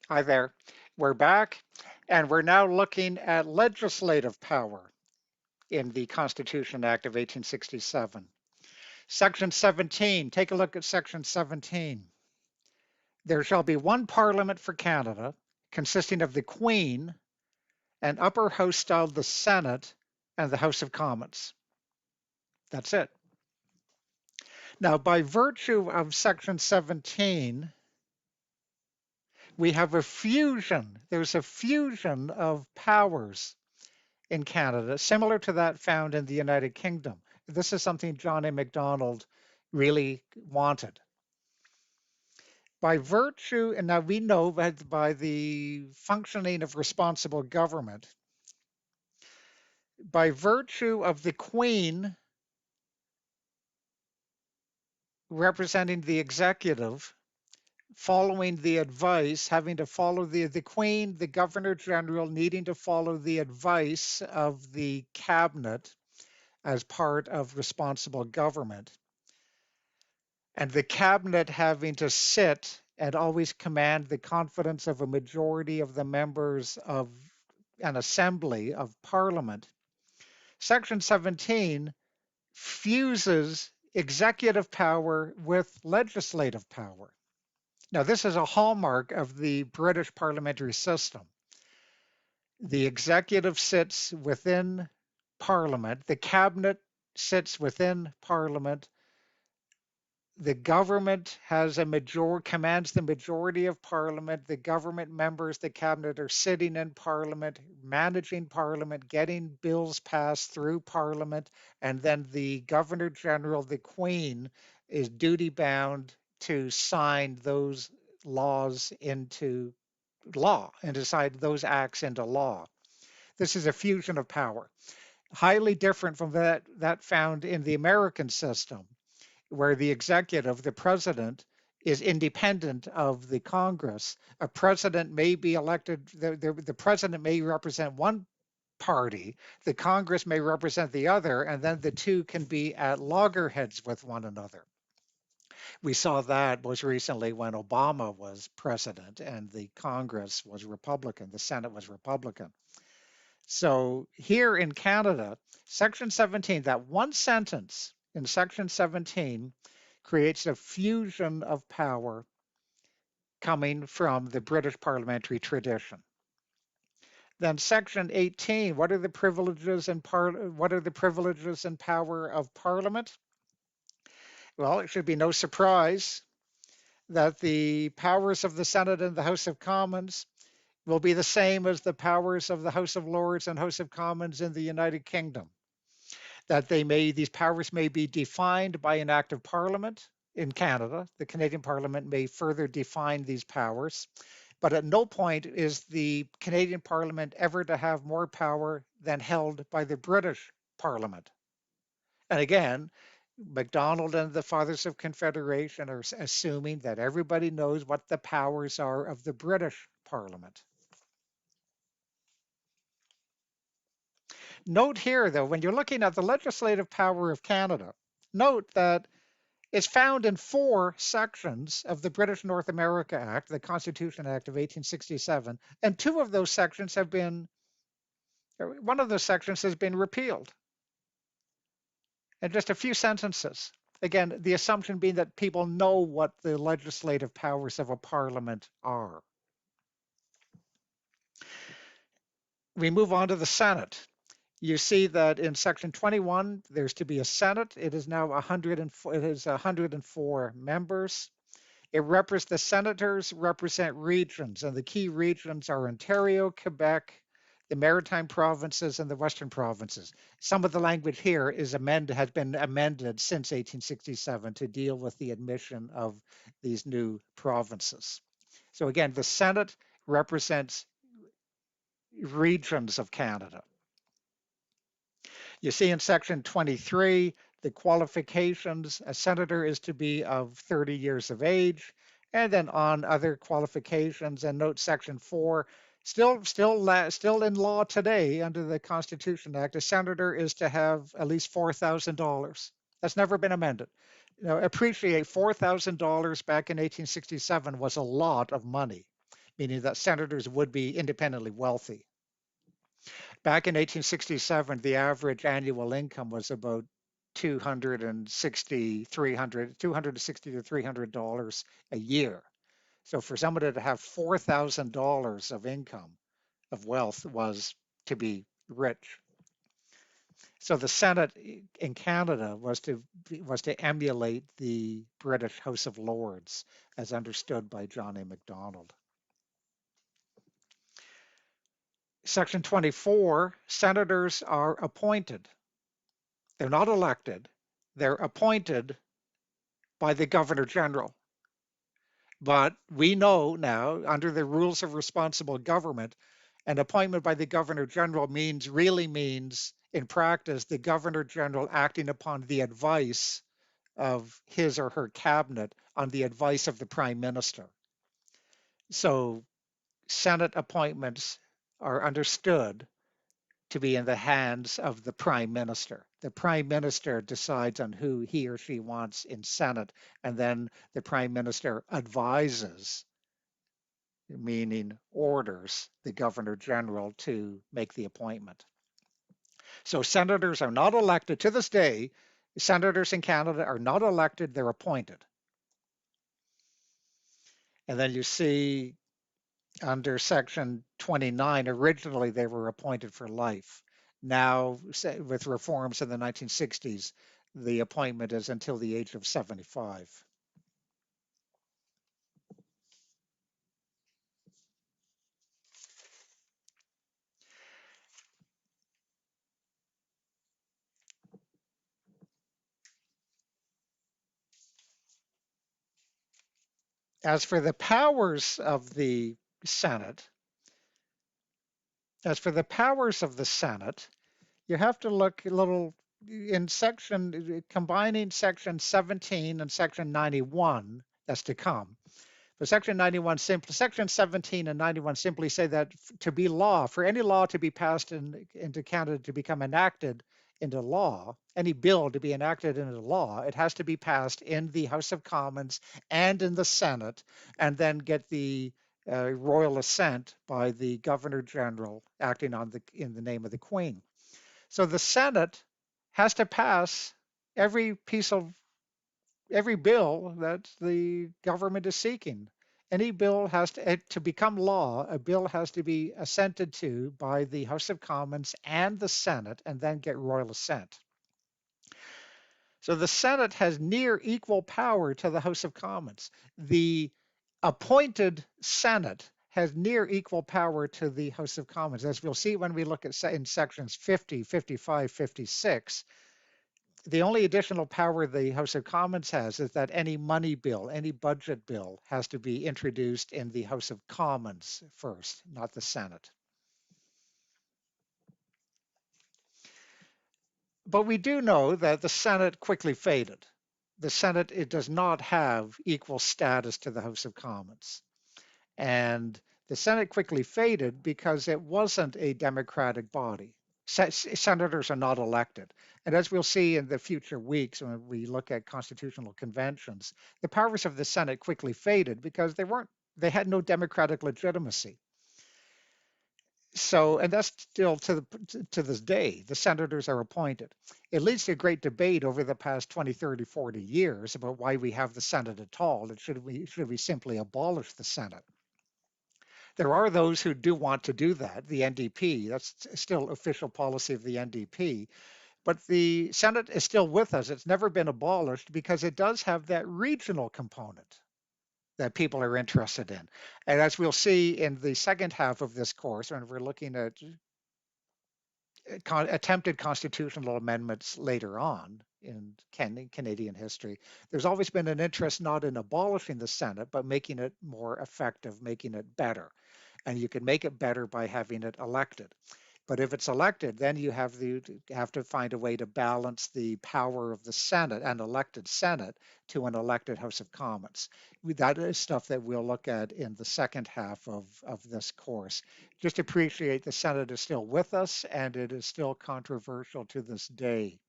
Hi there. We're back, and we're now looking at legislative power in the Constitution Act of 1867. Section 17, take a look at Section 17. There shall be one Parliament for Canada, consisting of the Queen, an upper house styled the Senate, and the House of Commons. That's it. Now, by virtue of Section 17, we have a fusion. There's a fusion of powers in Canada, similar to that found in the United Kingdom. This is something John A. Macdonald really wanted. By virtue, and now we know that by the functioning of responsible government, by virtue of the Queen representing the executive, following the advice, having to follow the Queen, the Governor General needing to follow the advice of the cabinet as part of responsible government, and the cabinet having to sit and always command the confidence of a majority of the members of an assembly of parliament. Section 17 fuses executive power with legislative power. Now, this is a hallmark of the British parliamentary system. The executive sits within parliament, the cabinet sits within parliament, the government has a commands the majority of parliament. The government members, the cabinet are sitting in parliament, managing parliament, getting bills passed through parliament, and then the governor general, the queen, is duty bound to sign those laws into law and decide those acts into law. This is a fusion of power, highly different from that found in the American system, where the executive, the president, is independent of the Congress. A president may be elected, the president may represent one party, the Congress may represent the other, and then the two can be at loggerheads with one another. We saw that most recently when Obama was president and the Congress was Republican, the Senate was Republican. So here in Canada, Section 17, that one sentence in Section 17 creates a fusion of power coming from the British parliamentary tradition. Then Section 18, what are the privileges and power of Parliament? Well, it should be no surprise that the powers of the Senate and the House of Commons will be the same as the powers of the House of Lords and House of Commons in the United Kingdom. That these powers may be defined by an act of Parliament in Canada. The Canadian Parliament may further define these powers, but at no point is the Canadian Parliament ever to have more power than held by the British Parliament. And again, Macdonald and the Fathers of Confederation are assuming that everybody knows what the powers are of the British Parliament. Note here, though, when you're looking at the legislative power of Canada, note that it's found in 4 sections of the British North America Act, the Constitution Act of 1867, and 2 of those sections have been, one of those sections has been repealed. And just a few sentences. Again, the assumption being that people know what the legislative powers of a parliament are. We move on to the Senate. You see that in section 21, there's to be a Senate. It is now 104 members. The senators represent regions, and the key regions are Ontario, Quebec, the Maritime provinces, and the Western provinces. Some of the language here has been amended since 1867 to deal with the admission of these new provinces. So again, the Senate represents regions of Canada. You see in section 23, the qualifications, a senator is to be of 30 years of age, and then on other qualifications, and note section 4, still in law today under the Constitution Act, a senator is to have at least $4,000. That's never been amended. Appreciate $4,000 back in 1867 was a lot of money. meaning that senators would be independently wealthy. Back in 1867, the average annual income was about 260 to $300 a year. So for somebody to have $4,000 of income, of wealth, was to be rich. So the Senate in Canada was to emulate the British House of Lords as understood by John A. Macdonald. Section 24, senators are appointed. They're not elected. They're appointed by the Governor General. But we know now, under the rules of responsible government, an appointment by the Governor General really means, in practice, the Governor General acting upon the advice of his or her cabinet, on the advice of the Prime Minister. So Senate appointments are understood to be in the hands of the Prime Minister. The Prime Minister decides on who he or she wants in Senate, and then the Prime Minister advises, meaning orders, the Governor General to make the appointment. So senators are not elected. To this day, senators in Canada are not elected, they're appointed. And then you see under Section 29, originally they were appointed for life. Now, with reforms in the 1960s, the appointment is until the age of 75. As for the powers of the Senate, you have to look a little in combining section 17 and section 91 that's to come. But section 17 and 91 simply say that for any law to be passed into Canada to become enacted into law, any bill to be enacted into law, it has to be passed in the House of Commons and in the Senate, and then get the royal assent by the Governor General acting in the name of the Queen. So the Senate has to pass every bill that the government is seeking. Any bill has to become law, a bill has to be assented to by the House of Commons and the Senate, and then get royal assent. So the Senate has near equal power to the House of Commons. The appointed Senate has near equal power to the House of Commons. As we'll see when we look at in sections 50, 55, 56, the only additional power the House of Commons has is that any money bill, any budget bill, has to be introduced in the House of Commons first, not the Senate. But we do know that the Senate quickly faded. The Senate, it does not have equal status to the House of Commons. And the Senate quickly faded because it wasn't a democratic body. Senators are not elected. And as we'll see in the future weeks when we look at constitutional conventions, the powers of the Senate quickly faded because they had no democratic legitimacy. So, and that's still to this day, the senators are appointed. It leads to a great debate over the past 20, 30, 40 years about why we have the Senate at all, and should we simply abolish the Senate? There are those who do want to do that, the NDP, that's still official policy of the NDP, but the Senate is still with us. It's never been abolished because it does have that regional component that people are interested in. And as we'll see in the second half of this course, when we're looking at attempted constitutional amendments later on in Canadian history, there's always been an interest not in abolishing the Senate, but making it more effective, making it better. And you can make it better by having it elected. But if it's elected, then you have to find a way to balance the power of the Senate, an elected Senate, to an elected House of Commons. That is stuff that we'll look at in the second half of this course. Just appreciate the Senate is still with us, and it is still controversial to this day.